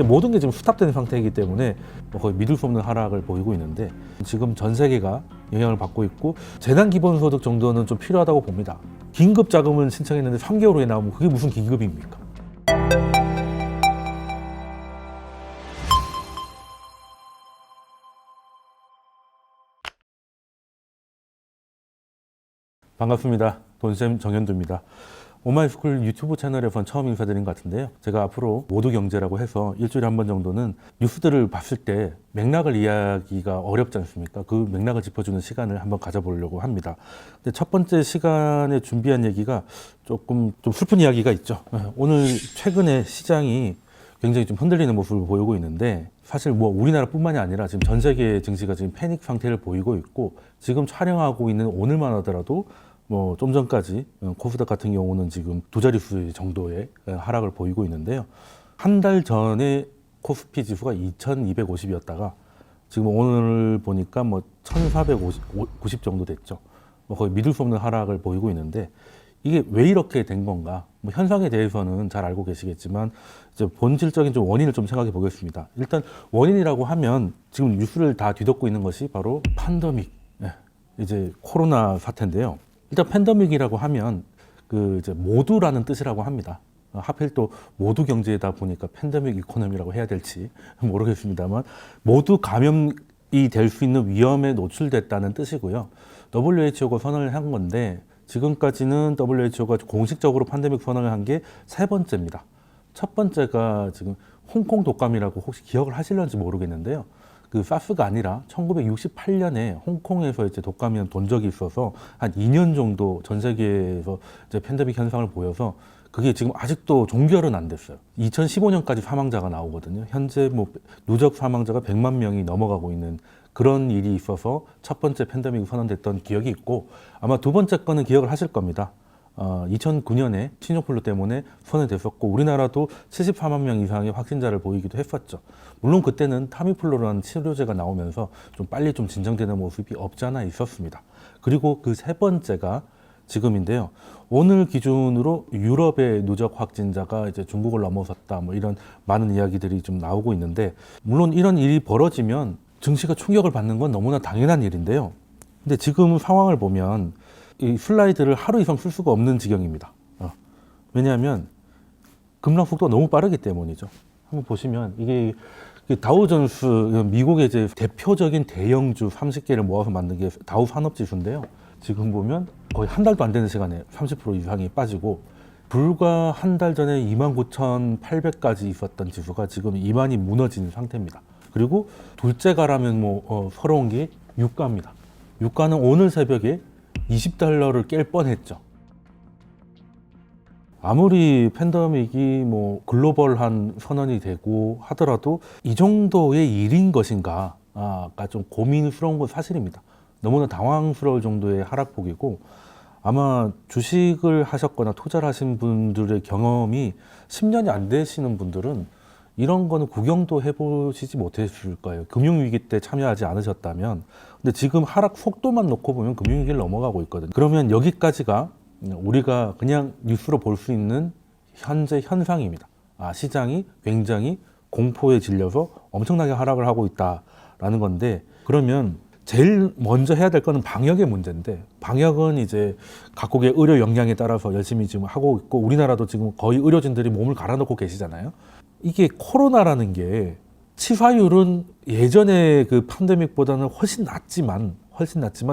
모든 게 지금 스탑된 상태이기 때문에 거의 믿을 수 없는 하락을 보이고 있는데, 지금 전 세계가 영향을 받고 있고 재난기본소득 정도는 좀 필요하다고 봅니다. 긴급 자금은 신청했는데 3개월 후에 나오면 그게 무슨 긴급입니까? 반갑습니다. 돈쌤 정현두입니다. 오마이스쿨 유튜브 채널에선 처음 인사드린 것 같은데요. 제가 앞으로 모두경제라고 해서 일주일에 한 번 정도는 뉴스들을 봤을 때 맥락을 이해하기가 어렵지 않습니까? 그 맥락을 짚어주는 시간을 한번 가져보려고 합니다. 근데 첫 번째 시간에 준비한 얘기가 조금 좀 슬픈 이야기가 있죠. 오늘 최근에 시장이 굉장히 좀 흔들리는 모습을 보이고 있는데, 사실 뭐 우리나라뿐만이 아니라 지금 전 세계 증시가 지금 패닉 상태를 보이고 있고, 지금 촬영하고 있는 오늘만 하더라도 뭐 좀 전까지 코스닥 같은 경우는 지금 두 자릿수 정도의 하락을 보이고 있는데요. 한 달 전에 코스피 지수가 2250이었다가 지금 오늘 보니까 뭐 1490 정도 됐죠. 뭐 거의 믿을 수 없는 하락을 보이고 있는데, 이게 왜 이렇게 된 건가? 뭐 현상에 대해서는 잘 알고 계시겠지만 이제 본질적인 좀 원인을 좀 생각해 보겠습니다. 일단 원인이라고 하면 지금 뉴스를 다 뒤덮고 있는 것이 바로 팬데믹, 이제 코로나 사태인데요. 일단 팬데믹이라고 하면 그 이제 모두라는 뜻이라고 합니다. 하필 또 모두 경제다 보니까 팬데믹 이코노미라고 해야 될지 모르겠습니다만, 모두 감염이 될 수 있는 위험에 노출됐다는 뜻이고요. WHO가 선언을 한 건데, 지금까지는 WHO가 공식적으로 팬데믹 선언을 한 게 세 번째입니다. 첫 번째가 지금 홍콩 독감이라고 혹시 기억을 하실런지 모르겠는데요. 그 사스가 아니라 1968년에 홍콩에서 이제 독감이 돈 적이 있어서 한 2년 정도 전 세계에서 이제 팬데믹 현상을 보여서, 그게 지금 아직도 종결은 안 됐어요. 2015년까지 사망자가 나오거든요. 현재 뭐 누적 사망자가 100만 명이 넘어가고 있는 그런 일이 있어서 첫 번째 팬데믹이 선언됐던 기억이 있고, 아마 두 번째 거는 기억을 하실 겁니다. 2009년에 신종플루 때문에 선언됐었고, 우리나라도 74만 명 이상의 확진자를 보이기도 했었죠. 물론 그때는 타미플루라는 치료제가 나오면서 좀 빨리 좀 진정되는 모습이 없지 않아 있었습니다. 그리고 그 세 번째가 지금인데요. 오늘 기준으로 유럽의 누적 확진자가 이제 중국을 넘어섰다, 뭐 이런 많은 이야기들이 좀 나오고 있는데, 물론 이런 일이 벌어지면 증시가 충격을 받는 건 너무나 당연한 일인데요. 근데 지금 상황을 보면 이 슬라이드를 하루 이상 쓸 수가 없는 지경입니다. 왜냐하면 급락 속도가 너무 빠르기 때문이죠. 한번 보시면 이게 다우존스, 미국의 이제 대표적인 대형주 30개를 모아서 만든 게 다우 산업지수인데요. 지금 보면 거의 한 달도 안 되는 시간에 30% 이상이 빠지고, 불과 한 달 전에 29,800까지 있었던 지수가 지금 2만이 무너진 상태입니다. 그리고 둘째가라면 뭐 서러운 게 유가입니다. 유가는 오늘 새벽에 $20를 깰 뻔했죠. 아무리 팬데믹이 뭐 글로벌한 선언이 되고 하더라도 이 정도의 일인 것인가가 좀 고민스러운 건 사실입니다. 너무나 당황스러울 정도의 하락폭이고, 아마 주식을 하셨거나 투자를 하신 분들의 경험이 10년이 안 되시는 분들은 이런 거는 구경도 해보시지 못했을 거예요. 금융위기 때 참여하지 않으셨다면. 근데 지금 하락 속도만 놓고 보면 금융위기를 넘어가고 있거든요. 그러면 여기까지가 우리가 그냥 뉴스로 볼 수 있는 현재 현상입니다. 시장이 굉장히 공포에 질려서 엄청나게 하락을 하고 있다라는 건데, 그러면 제일 먼저 해야 될 거는 방역의 문제인데, 방역은 이제 각국의 의료 역량에 따라서 열심히 지금 하고 있고, 우리나라도 지금 거의 의료진들이 몸을 갈아넣고 계시잖아요. 이게 코로나라는 게 치사율은 예전에 그 팬데믹보다는 훨씬 낮지만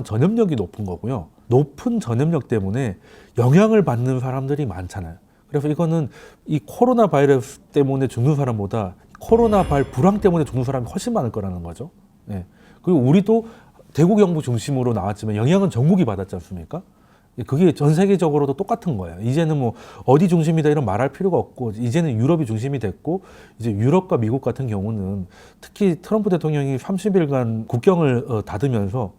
전염력이 높은 거고요. 높은 전염력 때문에 영향을 받는 사람들이 많잖아요. 그래서 이거는 이 코로나 바이러스 때문에 죽는 사람보다 코로나 불황 때문에 죽는 사람이 훨씬 많을 거라는 거죠. 네. 그리고 우리도 대구 경북 중심으로 나왔지만 영향은 전국이 받았지 않습니까? 그게 전 세계적으로도 똑같은 거예요. 이제는 뭐 어디 중심이다 이런 말할 필요가 없고, 이제는 유럽이 중심이 됐고, 이제 유럽과 미국 같은 경우는 특히 트럼프 대통령이 30일간 국경을 닫으면서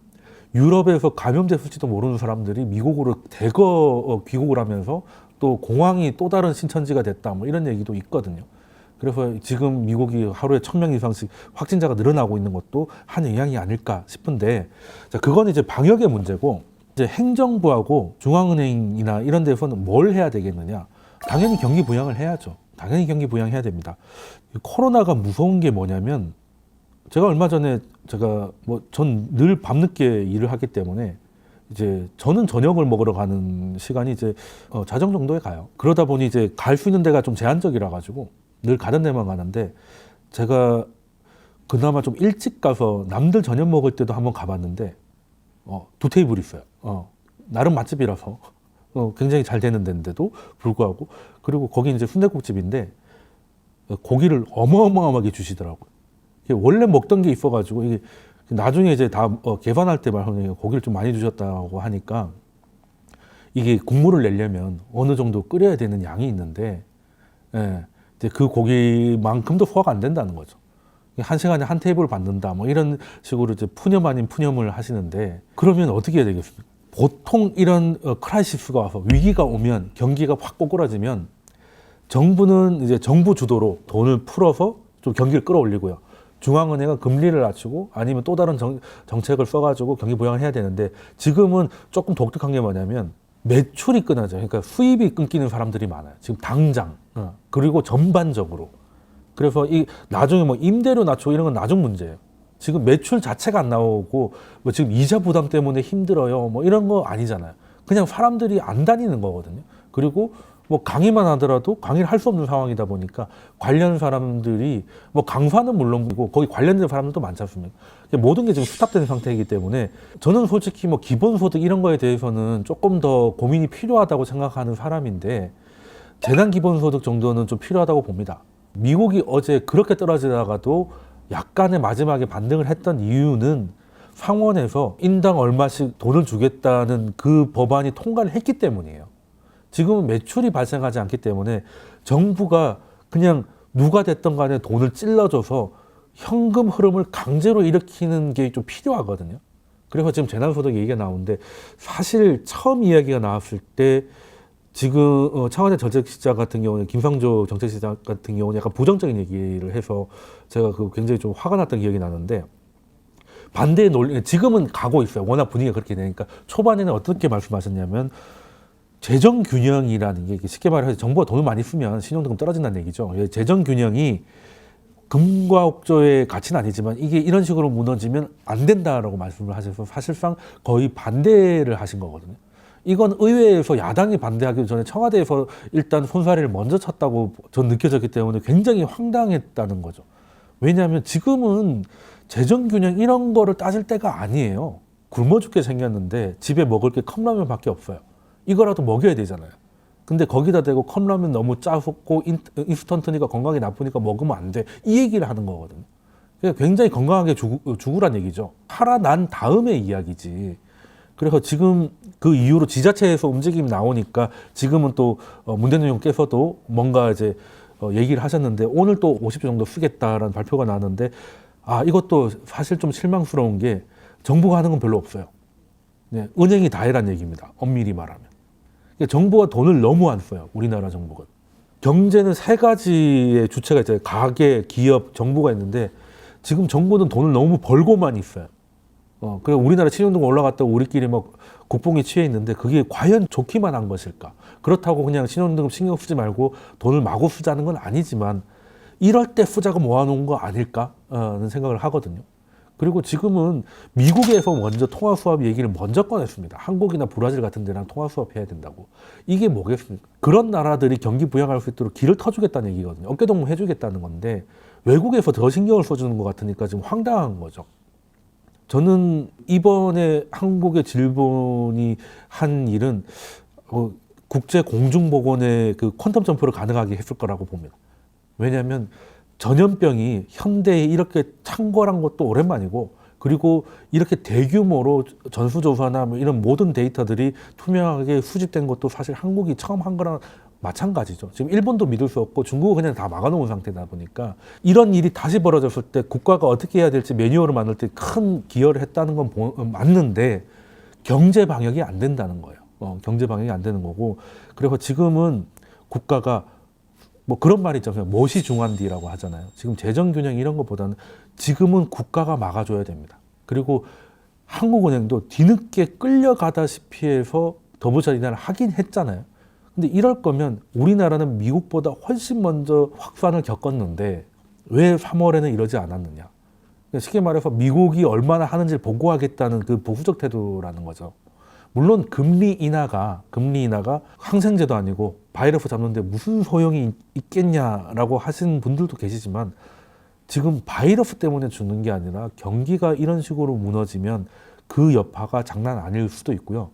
유럽에서 감염됐을지도 모르는 사람들이 미국으로 대거 귀국을 하면서 또 공항이 또 다른 신천지가 됐다, 뭐 이런 얘기도 있거든요. 그래서 지금 미국이 하루에 1000명 이상씩 확진자가 늘어나고 있는 것도 한 영향이 아닐까 싶은데, 자, 그건 이제 방역의 문제고, 이제 행정부하고 중앙은행이나 이런 데서는 뭘 해야 되겠느냐? 당연히 경기 부양을 해야죠. 당연히 경기 부양해야 됩니다. 코로나가 무서운 게 뭐냐면 제가 얼마 전에 제가 뭐 전 늘 밤늦게 일을 하기 때문에 이제 저는 저녁을 먹으러 가는 시간이 이제 자정 정도에 가요. 그러다 보니 이제 갈 수 있는 데가 좀 제한적이라 가지고 늘 가는 데만 가는데 제가 그나마 좀 일찍 가서 남들 저녁 먹을 때도 한번 가봤는데 두 테이블 있어요. 나름 맛집이라서 굉장히 잘 되는 데인데도 불구하고 그리고 거기 이제 순댓국집인데 고기를 어마어마하게 주시더라고요. 원래 먹던 게 있어가지고 이게 나중에 이제 다 개선할 때 말하면 고기를 좀 많이 주셨다고 하니까 이게 국물을 내려면 어느 정도 끓여야 되는 양이 있는데 예, 이제 그 고기만큼도 소화가 안 된다는 거죠. 한 시간에 한 테이블 받는다 뭐 이런 식으로 이제 푸념 아닌 푸념을 하시는데 그러면 어떻게 해야 되겠습니까? 보통 이런 크라이시스가 와서 위기가 오면 경기가 확 꼬꾸라지면 정부는 이제 정부 주도로 돈을 풀어서 좀 경기를 끌어올리고요. 중앙은행은 금리를 낮추고 아니면 또 다른 정책을 써가지고 경기 부양을 해야 되는데 지금은 조금 독특한 게 뭐냐면 매출이 끊어져요. 그러니까 수입이 끊기는 사람들이 많아요. 지금 당장 그리고 전반적으로. 그래서 이 나중에 뭐 임대료 낮추고 이런 건 나중 문제예요. 지금 매출 자체가 안 나오고 뭐 지금 이자 부담 때문에 힘들어요. 뭐 이런 거 아니잖아요. 그냥 사람들이 안 다니는 거거든요. 그리고 뭐 강의만 하더라도 강의를 할 수 없는 상황이다 보니까 관련 사람들이 뭐 강사는 물론이고 거기 관련된 사람들도 많지 않습니까? 모든 게 지금 스탑된 상태이기 때문에 저는 솔직히 뭐 기본소득 이런 거에 대해서는 조금 더 고민이 필요하다고 생각하는 사람인데 재난기본소득 정도는 좀 필요하다고 봅니다. 미국이 어제 그렇게 떨어지다가도 약간의 마지막에 반등을 했던 이유는 상원에서 인당 얼마씩 돈을 주겠다는 그 법안이 통과를 했기 때문이에요. 지금은 매출이 발생하지 않기 때문에 정부가 그냥 누가 됐든 간에 돈을 찔러줘서 현금 흐름을 강제로 일으키는 게 좀 필요하거든요. 그래서 지금 재난소득 얘기가 나오는데 사실 처음 이야기가 나왔을 때 지금 차관의 정책시장 같은 경우는 김상조 정책시장 같은 경우는 약간 부정적인 얘기를 해서 제가 그 굉장히 좀 화가 났던 기억이 나는데 반대의 논리 지금은 가고 있어요. 워낙 분위기가 그렇게 되니까 초반에는 어떻게 말씀하셨냐면 재정 균형이라는 게 쉽게 말해서 정부가 돈을 많이 쓰면 신용등급 떨어진다는 얘기죠. 재정 균형이 금과 옥조의 가치는 아니지만 이게 이런 식으로 무너지면 안 된다라고 말씀을 하셔서 사실상 거의 반대를 하신 거거든요. 이건 의회에서 야당이 반대하기 전에 청와대에서 일단 손사래를 먼저 쳤다고 전 느껴졌기 때문에 굉장히 황당했다는 거죠. 왜냐하면 지금은 재정 균형 이런 거를 따질 때가 아니에요. 굶어 죽게 생겼는데 집에 먹을 게 컵라면밖에 없어요. 이거라도 먹여야 되잖아요. 근데 거기다 대고 컵라면 너무 짜고 인스턴트니까 건강에 나쁘니까 먹으면 안 돼. 이 얘기를 하는 거거든요. 그러니까 굉장히 건강하게 죽으란 얘기죠. 살아난 다음의 이야기지. 그래서 지금 그 이후로 지자체에서 움직임이 나오니까 지금은 또 문 대통령께서도 뭔가 이제 얘기를 하셨는데 오늘 또 50조 정도 쓰겠다라는 발표가 나왔는데 이것도 사실 좀 실망스러운 게 정부가 하는 건 별로 없어요. 네, 은행이 다 해란 얘기입니다. 엄밀히 말하면. 정부가 돈을 너무 안 써요. 우리나라 정부가. 경제는 세 가지의 주체가 있어요. 가계, 기업, 정부가 있는데 지금 정부는 돈을 너무 벌고만 있어요. 그래 우리나라 신용등급 올라갔다고 우리끼리 막 국뽕이 취해 있는데 그게 과연 좋기만 한 것일까? 그렇다고 그냥 신용등급 신경 쓰지 말고 돈을 마구 쓰자는 건 아니지만 이럴 때 쓰자고 모아놓은 거 아닐까라는 생각을 하거든요. 그리고 지금은 미국에서 먼저 통화수합 얘기를 먼저 꺼냈습니다. 한국이나 브라질 같은 데랑 통화수합 해야 된다고. 이게 뭐겠습니까? 그런 나라들이 경기 부양할 수 있도록 길을 터주겠다는 얘기거든요. 어깨동무 해주겠다는 건데 외국에서 더 신경을 써주는 것 같으니까 지금 황당한 거죠. 저는 이번에 한국의 질본이 한 일은 국제 공중보건의 그 퀀텀 점프를 가능하게 했을 거라고 봅니다. 왜냐하면 전염병이 현대에 이렇게 창궐한 것도 오랜만이고 그리고 이렇게 대규모로 전수조사나 뭐 이런 모든 데이터들이 투명하게 수집된 것도 사실 한국이 처음 한 거랑 마찬가지죠. 지금 일본도 믿을 수 없고 중국은 그냥 다 막아놓은 상태다 보니까 이런 일이 다시 벌어졌을 때 국가가 어떻게 해야 될지 매뉴얼을 만들 때 큰 기여를 했다는 건 맞는데 경제 방역이 안 된다는 거예요. 경제 방역이 안 되는 거고 그래서 지금은 국가가 뭐 그런 말이 있잖아요. 무엇이 중요한디라고 하잖아요. 지금 재정균형 이런 것보다는 지금은 국가가 막아줘야 됩니다. 그리고 한국은행도 뒤늦게 끌려가다시피 해서 더부자 인하를 하긴 했잖아요. 근데 이럴 거면 우리나라는 미국보다 훨씬 먼저 확산을 겪었는데 왜 3월에는 이러지 않았느냐. 쉽게 말해서 미국이 얼마나 하는지를 보고하겠다는 그 보수적 태도라는 거죠. 물론 금리 인하가 항생제도 아니고 바이러스 잡는데 무슨 소용이 있겠냐라고 하시는 분들도 계시지만 지금 바이러스 때문에 죽는 게 아니라 경기가 이런 식으로 무너지면 그 여파가 장난 아닐 수도 있고요.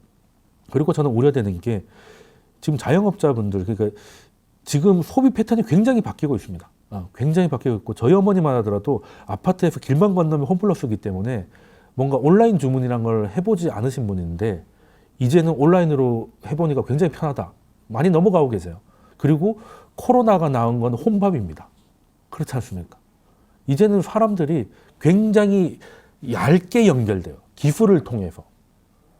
그리고 저는 우려되는 게 지금 자영업자분들, 그러니까 지금 소비 패턴이 굉장히 바뀌고 있습니다. 굉장히 바뀌고 있고 저희 어머니만 하더라도 아파트에서 길만 건너면 홈플러스이기 때문에 뭔가 온라인 주문이란 걸 해보지 않으신 분인데 이제는 온라인으로 해보니까 굉장히 편하다. 많이 넘어가고 계세요. 그리고 코로나가 나온 건 혼밥입니다. 그렇지 않습니까? 이제는 사람들이 굉장히 얇게 연결돼요. 기술을 통해서.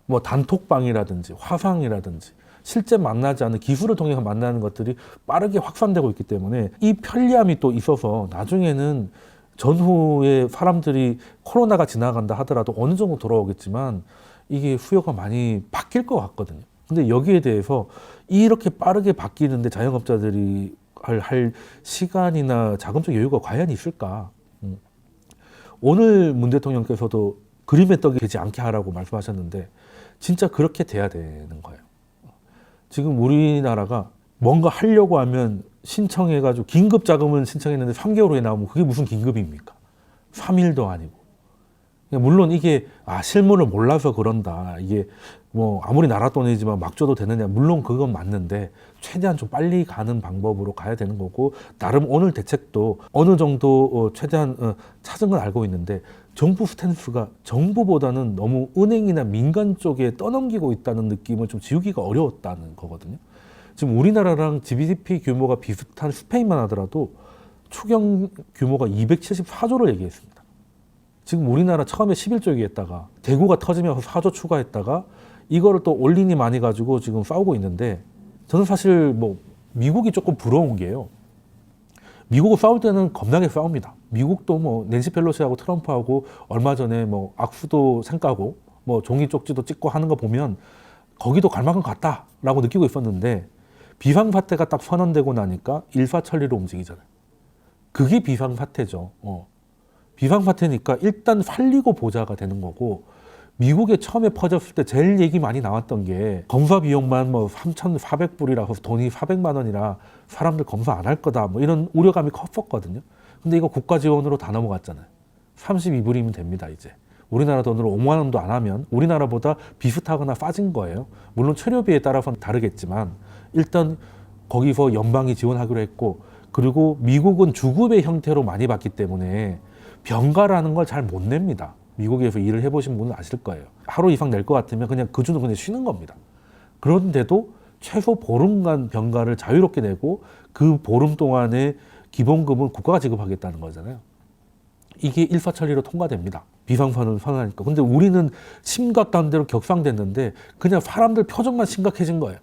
뭐 단톡방이라든지 화상이라든지 실제 만나지 않는 기술을 통해서 만나는 것들이 빠르게 확산되고 있기 때문에 이 편리함이 또 있어서 나중에는 전후에 사람들이 코로나가 지나간다 하더라도 어느 정도 돌아오겠지만 이게 수요가 많이 바뀔 것 같거든요. 근데 여기에 대해서 이렇게 빠르게 바뀌는데 자영업자들이 할 시간이나 자금적 여유가 과연 있을까? 오늘 문 대통령께서도 그림의 떡이 되지 않게 하라고 말씀하셨는데 진짜 그렇게 돼야 되는 거예요. 지금 우리나라가 뭔가 하려고 하면 신청해가지고 긴급 자금을 신청했는데 3개월 후에 나오면 그게 무슨 긴급입니까? 3일도 아니고. 물론 이게 실물을 몰라서 그런다. 이게 뭐 아무리 나라 돈이지만 막 줘도 되느냐. 물론 그건 맞는데 최대한 좀 빨리 가는 방법으로 가야 되는 거고 나름 오늘 대책도 어느 정도 최대한 찾은 건 알고 있는데 정부 스탠스가 정부보다는 너무 은행이나 민간 쪽에 떠넘기고 있다는 느낌을 좀 지우기가 어려웠다는 거거든요. 지금 우리나라랑 GDP 규모가 비슷한 스페인만 하더라도 추경 규모가 274조를 얘기했습니다. 지금 우리나라 처음에 11조 얘기했다가 대구가 터지면서 4조 추가했다가 이거를 또 올리니 많이 가지고 지금 싸우고 있는데 저는 사실 뭐 미국이 조금 부러운 게요. 미국하고 싸울 때는 겁나게 싸웁니다. 미국도 뭐 낸시 펠로시하고 트럼프하고 얼마 전에 뭐 악수도 생까고 뭐 종이 쪽지도 찍고 하는 거 보면 거기도 갈 만큼 갔다라고 느끼고 있었는데 비상사태가 딱 선언되고 나니까 일사천리로 움직이잖아요. 그게 비상사태죠. 비상사태니까 일단 살리고 보자가 되는 거고 미국에 처음에 퍼졌을 때 제일 얘기 많이 나왔던 게 검사 비용만 뭐 3,400불이라서 돈이 400만 원이라 사람들 검사 안 할 거다 뭐 이런 우려감이 컸었거든요. 근데 이거 국가 지원으로 다 넘어갔잖아요. 32불이면 됩니다 이제. 우리나라 돈으로 5만 원도 안 하면 우리나라보다 비슷하거나 싸진 거예요. 물론 체류비에 따라서는 다르겠지만 일단 거기서 연방이 지원하기로 했고 그리고 미국은 주급의 형태로 많이 받기 때문에 병가라는 걸 잘 못 냅니다. 미국에서 일을 해보신 분은 아실 거예요. 하루 이상 낼 것 같으면 그냥 그 주는 그냥 쉬는 겁니다. 그런데도 최소 보름간 병가를 자유롭게 내고 그 보름 동안의 기본급은 국가가 지급하겠다는 거잖아요. 이게 일사천리로 통과됩니다. 비상선언을 선언하니까. 근데 우리는 심각한 대로 격상됐는데 그냥 사람들 표정만 심각해진 거예요.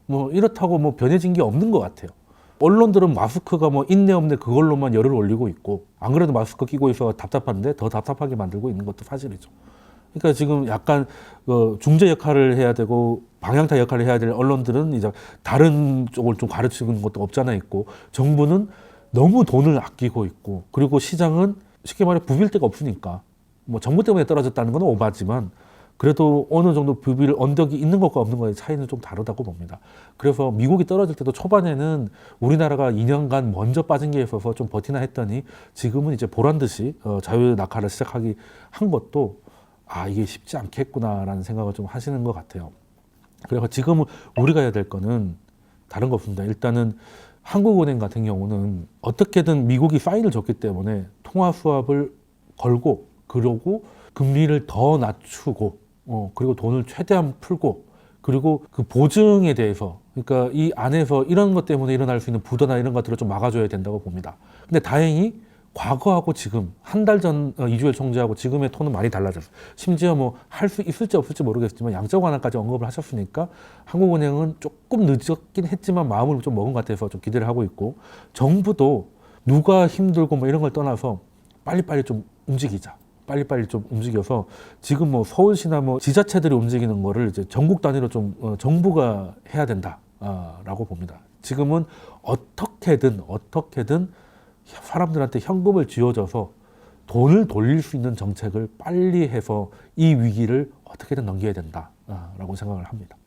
뭐 이렇다고 뭐 변해진 게 없는 것 같아요. 언론들은 마스크가 뭐 있네 없네 그걸로만 열을 올리고 있고 안 그래도 마스크 끼고 있어 답답한데 더 답답하게 만들고 있는 것도 사실이죠. 그러니까 지금 약간 중재 역할을 해야 되고 방향타 역할을 해야 될 언론들은 이제 다른 쪽을 좀 가르치는 것도 없잖아 있고 정부는 너무 돈을 아끼고 있고 그리고 시장은 쉽게 말해 부빌 데가 없으니까 뭐 정부 때문에 떨어졌다는 건 오바지만 그래도 어느 정도 부빌 언덕이 있는 것과 없는 것의 차이는 좀 다르다고 봅니다. 그래서 미국이 떨어질 때도 초반에는 우리나라가 2년간 먼저 빠진 게 있어서 좀 버티나 했더니 지금은 이제 보란 듯이 자유 낙하를 시작하기 한 것도 이게 쉽지 않겠구나라는 생각을 좀 하시는 것 같아요. 그래서 지금 우리가 해야 될 거는 다른 거 없습니다. 일단은 한국은행 같은 경우는 어떻게든 미국이 사인을 줬기 때문에 통화 수합을 걸고 그러고 금리를 더 낮추고 그리고 돈을 최대한 풀고 그리고 그 보증에 대해서 그러니까 이 안에서 이런 것 때문에 일어날 수 있는 부도나 이런 것들을 좀 막아줘야 된다고 봅니다. 근데 다행히 과거하고 지금 한 달 전 이주열 총재하고 지금의 톤은 많이 달라졌어요. 심지어 뭐 할 수 있을지 없을지 모르겠지만 양적 완화까지 언급을 하셨으니까 한국은행은 조금 늦었긴 했지만 마음을 좀 먹은 것 같아서 좀 기대를 하고 있고 정부도 누가 힘들고 뭐 이런 걸 떠나서 빨리빨리 좀 움직이자. 빨리빨리 좀 움직여서 지금 뭐 서울시나 뭐 지자체들이 움직이는 거를 이제 전국 단위로 좀 정부가 해야 된다. 라고 봅니다. 지금은 어떻게든 사람들한테 현금을 쥐어줘서 돈을 돌릴 수 있는 정책을 빨리 해서 이 위기를 어떻게든 넘겨야 된다라고 생각을 합니다.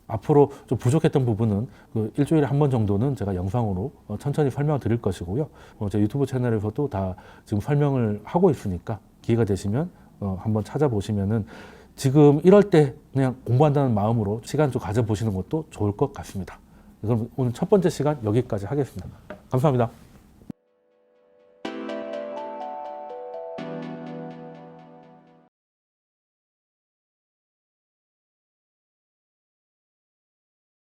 앞으로 좀 부족했던 부분은 그 일주일에 한 번 정도는 제가 영상으로 천천히 설명을 드릴 것이고요. 제 유튜브 채널에서도 다 지금 설명을 하고 있으니까 기회가 되시면 한번 찾아보시면은 지금 이럴 때 그냥 공부한다는 마음으로 시간 좀 가져보시는 것도 좋을 것 같습니다. 그럼 오늘 첫 번째 시간 여기까지 하겠습니다. 감사합니다.